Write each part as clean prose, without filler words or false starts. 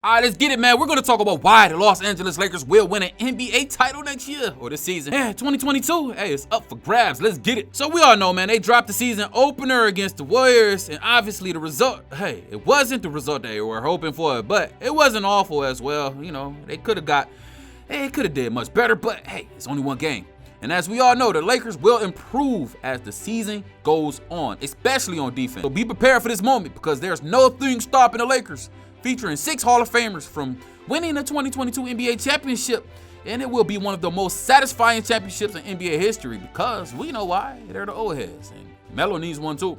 All right, let's get it, man. We're going to talk about why the Los Angeles Lakers will win an NBA title next year or this season. Yeah, 2022, hey, it's up for grabs. Let's get it. So we all know, man, they dropped the season opener against the Warriors, and obviously the result, hey, it wasn't the result they were hoping for, but it wasn't awful as well. You know, they could have did much better, but hey, it's only one game. And as we all know, the Lakers will improve as the season goes on, especially on defense. So be prepared for this moment because there's nothing stopping the Lakers, featuring 6 Hall of Famers, from winning the 2022 NBA championship. And it will be one of the most satisfying championships in NBA history because we know why. They're the old heads, and Melo needs one too.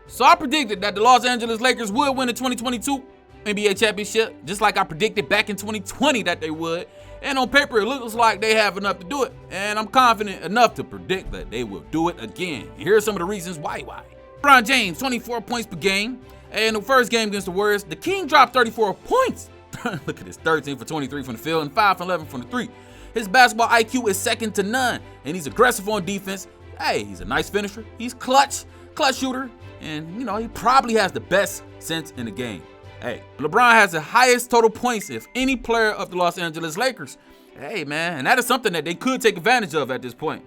So I predicted that the Los Angeles Lakers would win the 2022 NBA championship, just like I predicted back in 2020 that they would. And on paper, it looks like they have enough to do it. And I'm confident enough to predict that they will do it again. And here are some of the reasons why. LeBron James, 24 points per game. And the first game against the Warriors, the King dropped 34 points. Look at this, 13 for 23 from the field and 5 for 11 from the three. His basketball IQ is second to none, and he's aggressive on defense. Hey, he's a nice finisher. He's clutch shooter, and you know, he probably has the best sense in the game. Hey, LeBron has the highest total points of any player of the Los Angeles Lakers. Hey, man, and that is something that they could take advantage of at this point.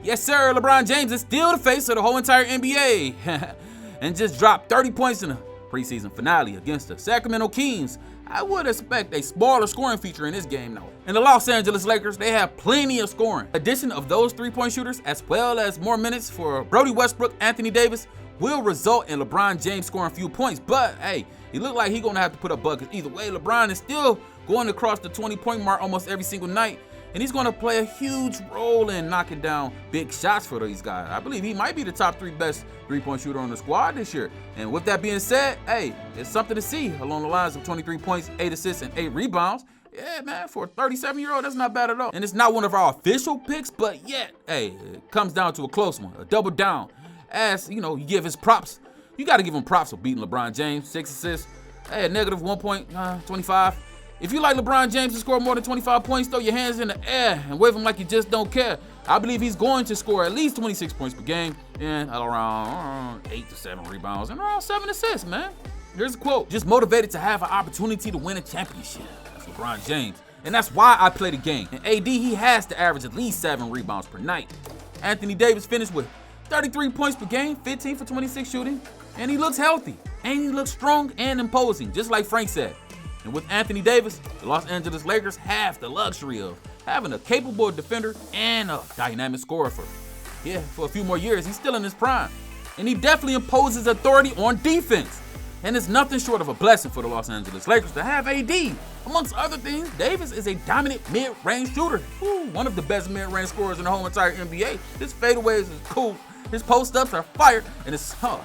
Yes, sir, LeBron James is still the face of the whole entire NBA. And just dropped 30 points in the preseason finale against the Sacramento Kings. I would expect a smaller scoring feature in this game now. And the Los Angeles Lakers, they have plenty of scoring. Addition of those 3-point shooters, as well as more minutes for Brody Westbrook, Anthony Davis, will result in LeBron James scoring a few points. But hey, he looked like he's gonna have to put up buckets either way. LeBron is still going across the 20-point mark almost every single night. And he's going to play a huge role in knocking down big shots for these guys. I believe he might be the top 3 best 3-point shooter on the squad this year. And with that being said, hey, it's something to see along the lines of 23 points, 8 assists, and 8 rebounds. Yeah, man, for a 37-year-old, that's not bad at all. And it's not one of our official picks, but yet, hey, it comes down to a close one, a double down. As, you know, you give his props. You got to give him props for beating LeBron James. 6 assists, hey, a negative 1.25. If you like LeBron James to score more than 25 points, throw your hands in the air and wave them like you just don't care. I believe he's going to score at least 26 points per game and around 8 to 7 rebounds and around 7 assists, man. Here's a quote: "Just motivated to have an opportunity to win a championship." That's LeBron James. And that's why I play the game. And AD, he has to average at least 7 rebounds per night. Anthony Davis finished with 33 points per game, 15 for 26 shooting, and he looks healthy. And he looks strong and imposing, just like Frank said. And with Anthony Davis, the Los Angeles Lakers have the luxury of having a capable defender and a dynamic scorer for a few more years. He's still in his prime. And he definitely imposes authority on defense. And it's nothing short of a blessing for the Los Angeles Lakers to have AD. Amongst other things, Davis is a dominant mid-range shooter. One of the best mid-range scorers in the whole entire NBA. His fadeaways is cool. His post-ups are fire, and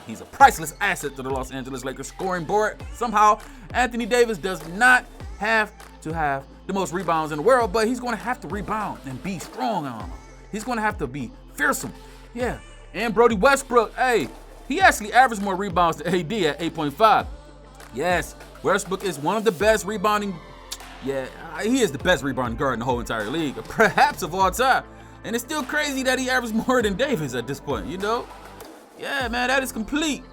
he's a priceless asset to the Los Angeles Lakers scoring board. Somehow, Anthony Davis does not have to have the most rebounds in the world, but he's going to have to rebound and be strong on him. He's going to have to be fearsome. Yeah, and Brody Westbrook, hey, he actually averaged more rebounds than AD at 8.5. Yes, Westbrook is one of the best rebounding. Yeah, he is the best rebounding guard in the whole entire league, perhaps of all time. And it's still crazy that he averaged more than Davis at this point, you know? Yeah, man, that is complete.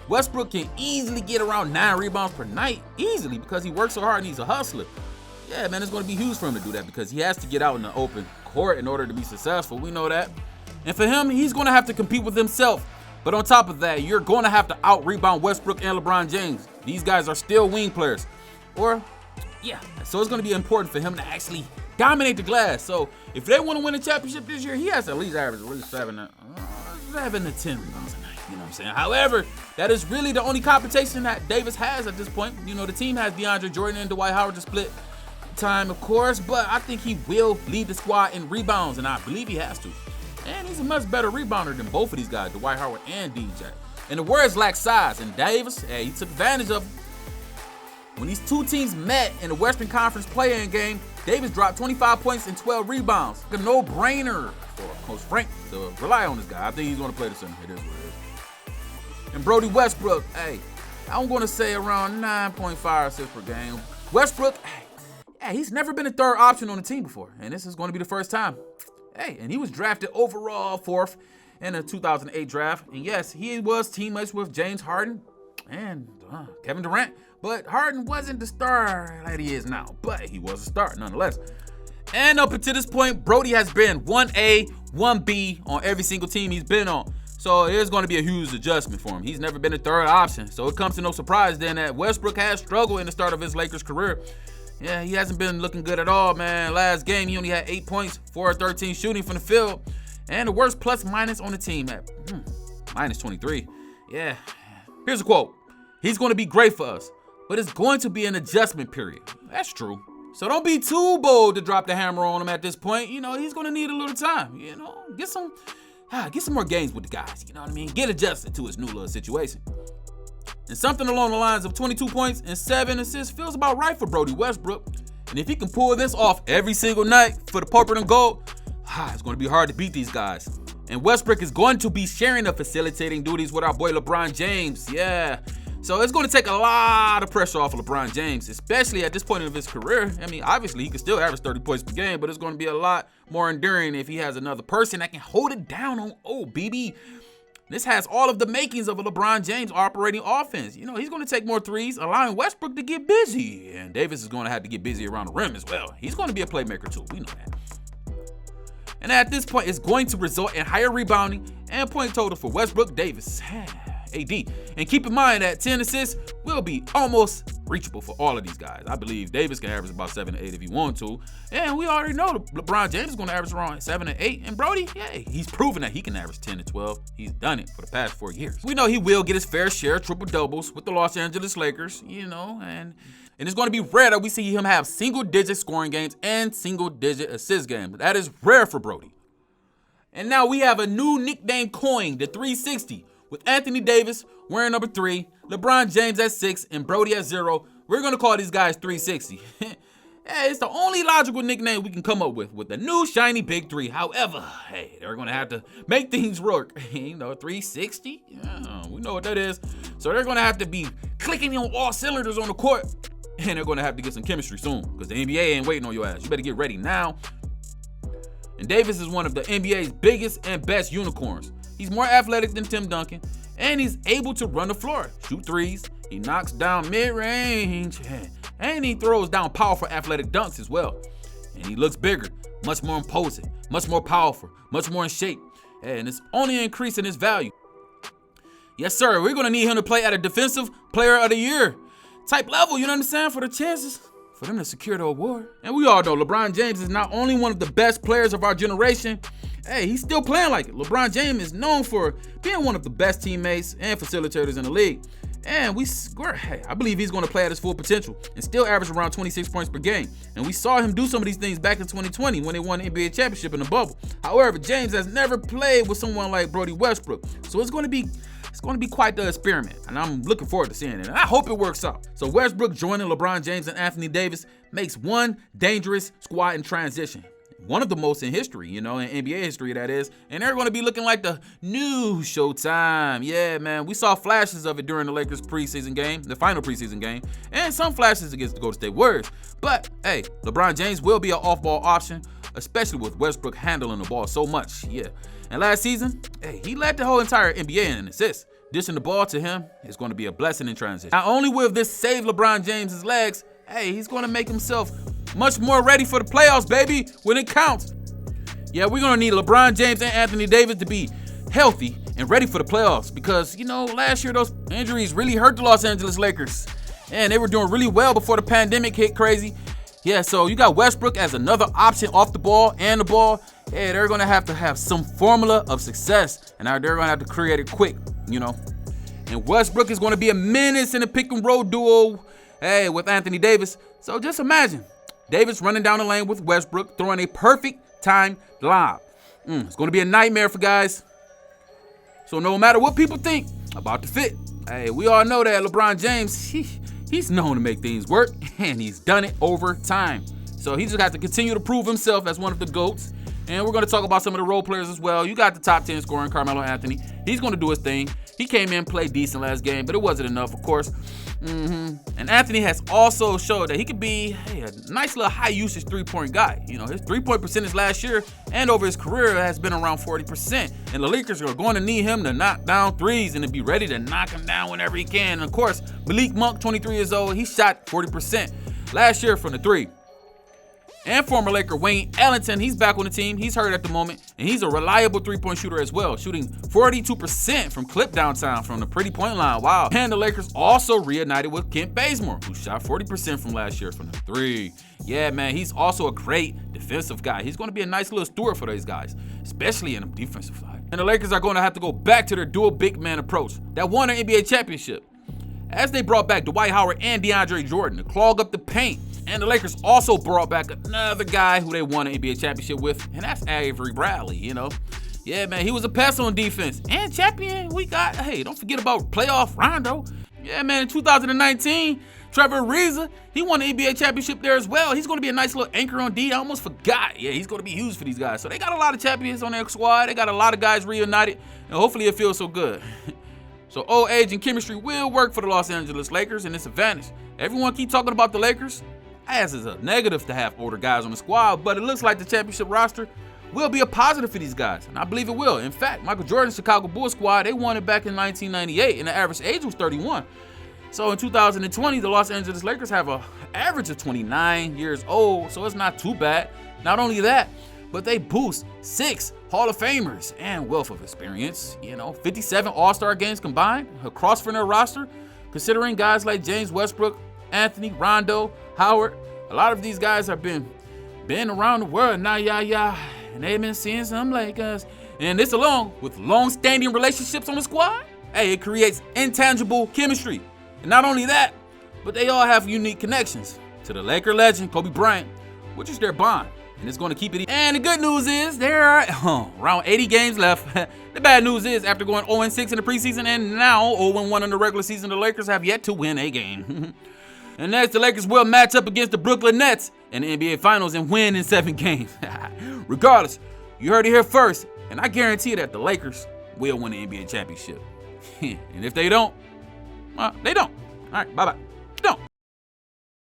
Westbrook can easily get around 9 rebounds per night, easily, because he works so hard and he's a hustler. Yeah, man, it's going to be huge for him to do that because he has to get out in the open court in order to be successful. We know that. And for him, he's going to have to compete with himself. But on top of that, you're going to have to out-rebound Westbrook and LeBron James. These guys are still wing players. So it's going to be important for him to actually dominate the glass. So if they want to win a championship this year, he has to at least average 7 to 10 rebounds a night. You know what I'm saying? However, that is really the only competition that Davis has at this point. You know, the team has DeAndre Jordan and Dwight Howard to split time, of course, but I think he will lead the squad in rebounds, and I believe he has to. And he's a much better rebounder than both of these guys, Dwight Howard and DJ. And the Warriors lack size, and Davis, he took advantage of it. When these two teams met in the Western Conference play-in game, Davis dropped 25 points and 12 rebounds. A no-brainer for Coach Frank to rely on this guy. I think he's going to play the center. It is what it is. And Brody Westbrook, I'm going to say around 9.5 assists per game. Westbrook, he's never been a third option on the team before, and this is going to be the first time. And he was drafted overall 4th in the 2008 draft. And yes, he was teammates with James Harden. and Kevin Durant. But Harden wasn't the star that he is now, but he was a star nonetheless. And up until this point, Brody has been 1A, 1B on every single team he's been on. So it is going to be a huge adjustment for him. He's never been a third option. So it comes to no surprise then that Westbrook has struggled in the start of his Lakers career. Yeah, he hasn't been looking good at all, man. Last game, he only had 8 points, 4 of 13 shooting from the field. And the worst plus minus on the team at minus 23. Yeah. Here's a quote. He's going to be great for us, but it's going to be an adjustment period. That's true. So don't be too bold to drop the hammer on him at this point. You know, he's going to need a little time. You know, get some more games with the guys. You know what I mean? Get adjusted to his new little situation. And something along the lines of 22 points and 7 assists feels about right for Brody Westbrook. And if he can pull this off every single night for the purple and gold, it's going to be hard to beat these guys. And Westbrook is going to be sharing the facilitating duties with our boy LeBron James. Yeah. So it's going to take a lot of pressure off of LeBron James, especially at this point of his career. I mean, obviously, he can still average 30 points per game, but it's going to be a lot more enduring if he has another person that can hold it down on BB. This has all of the makings of a LeBron James operating offense. You know, he's going to take more threes, allowing Westbrook to get busy. And Davis is going to have to get busy around the rim as well. He's going to be a playmaker too. We know that. And at this point, it's going to result in higher rebounding and point total for Westbrook, Davis, AD. And keep in mind that 10 assists will be almost reachable for all of these guys. I believe Davis can average about 7 to 8 if he wants to. And we already know LeBron James is going to average around 7 to 8. And Brody, he's proven that he can average 10 to 12. He's done it for the past 4 years. We know he will get his fair share of triple-doubles with the Los Angeles Lakers, you know, and it's going to be rare that we see him have single-digit scoring games and single-digit assist games. That is rare for Brody. And now we have a new nickname coined, the 360, with Anthony Davis wearing number 3, LeBron James at 6, and Brody at 0. We're going to call these guys 360. It's the only logical nickname we can come up with the new shiny big 3. However, they're going to have to make things work. 360? Yeah, we know what that is. So they're going to have to be clicking on all cylinders on the court. And they're going to have to get some chemistry soon because the NBA ain't waiting on your ass. You better get ready now. And Davis is one of the NBA's biggest and best unicorns. He's more athletic than Tim Duncan, and he's able to run the floor, shoot threes. He knocks down mid-range, and he throws down powerful athletic dunks as well. And he looks bigger, much more imposing, much more powerful, much more in shape. And it's only increasing his value. Yes, sir, we're going to need him to play at a Defensive Player of the Year type level, you know what I'm saying, for the chances for them to secure the award. And we all know LeBron James is not only one of the best players of our generation, he's still playing like it. LeBron James is known for being one of the best teammates and facilitators in the league. And I believe he's going to play at his full potential and still average around 26 points per game. And we saw him do some of these things back in 2020 when they won the NBA championship in the bubble. However, James has never played with someone like Brody Westbrook. So it's going to be quite the experiment, and I'm looking forward to seeing it, and I hope it works out. So Westbrook joining LeBron James and Anthony Davis makes one dangerous squad in transition. One of the most in history, in NBA history, that is. And they're going to be looking like the new Showtime. Yeah, man, we saw flashes of it during the Lakers preseason game, the final preseason game, and some flashes against the Golden State Warriors. But, LeBron James will be an off-ball option, especially with Westbrook handling the ball so much, yeah. And last season, he led the whole entire NBA in assists. Dishing the ball to him is going to be a blessing in transition. Not only will this save LeBron James's legs, he's going to make himself much more ready for the playoffs, baby, when it counts. Yeah, we're going to need LeBron James and Anthony Davis to be healthy and ready for the playoffs because, last year those injuries really hurt the Los Angeles Lakers. And they were doing really well before the pandemic hit crazy. Yeah, so you got Westbrook as another option off the ball and the ball. They're going to have some formula of success, and they're going to have to create it quick, And Westbrook is going to be a menace in a pick-and-roll duo, with Anthony Davis. So just imagine Davis running down the lane with Westbrook, throwing a perfect timed lob. It's going to be a nightmare for guys. So no matter what people think about the fit, we all know that LeBron James, he's known to make things work, and he's done it over time. So he just has to continue to prove himself as one of the GOATs. And we're going to talk about some of the role players as well. You got the top 10 scoring, Carmelo Anthony. He's going to do his thing. He came in, played decent last game, but it wasn't enough, of course. And Anthony has also showed that he could be a nice little high usage three-point guy. You know, his three-point percentage last year and over his career has been around 40%. And the Lakers are going to need him to knock down threes and to be ready to knock them down whenever he can. And of course, Malik Monk, 23 years old, he shot 40% last year from the three. And former Laker Wayne Ellington, he's back on the team. He's hurt at the moment, and he's a reliable three-point shooter as well, shooting 42% from clip downtown from the pretty point line. Wow. And the Lakers also reunited with Kent Bazemore, who shot 40% from last year from the three. Yeah, man, he's also a great defensive guy. He's going to be a nice little steward for these guys, especially in the defensive side. And the Lakers are going to have to go back to their dual big man approach that won an NBA championship, as they brought back Dwight Howard and DeAndre Jordan to clog up the paint. And the Lakers also brought back another guy who they won an NBA championship with, and that's Avery Bradley, you know. Yeah, man, he was a pest on defense. And champion, we got, hey, don't forget about playoff Rondo. Yeah, man, in 2019, Trevor Ariza, he won the NBA championship there as well. He's going to be a nice little anchor on D. I almost forgot. Yeah, he's going to be huge for these guys. So they got a lot of champions on their squad. They got a lot of guys reunited, and hopefully it feels so good. So old age and chemistry will work for the Los Angeles Lakers, and it's a advantage. Everyone keep talking about the Lakers as is a negative to have older guys on the squad, but it looks like the championship roster will be a positive for these guys, and I believe it will. In fact, Michael Jordan's Chicago Bulls squad, they won it back in 1998, and the average age was 31. So in 2020, the Los Angeles Lakers have an average of 29 years old, so it's not too bad. Not only that, but they boost 6 Hall of Famers and wealth of experience. 57 All-Star games combined across from their roster, considering guys like James Westbrook, Anthony, Rondo, Howard. A lot of these guys have been around the world now, and they've been seeing some Lakers. And this along with long-standing relationships on the squad, hey, it creates intangible chemistry. And not only that, but they all have unique connections to the Laker legend, Kobe Bryant, which is their bond. And it's going to keep it. And the good news is there are around 80 games left. The bad news is after going 0-6 in the preseason and now 0-1 in the regular season, the Lakers have yet to win a game. And next, the Lakers will match up against the Brooklyn Nets in the NBA Finals and win in 7 games. Regardless, you heard it here first, and I guarantee that the Lakers will win the NBA championship. And if they don't, well, they don't. All right, bye-bye.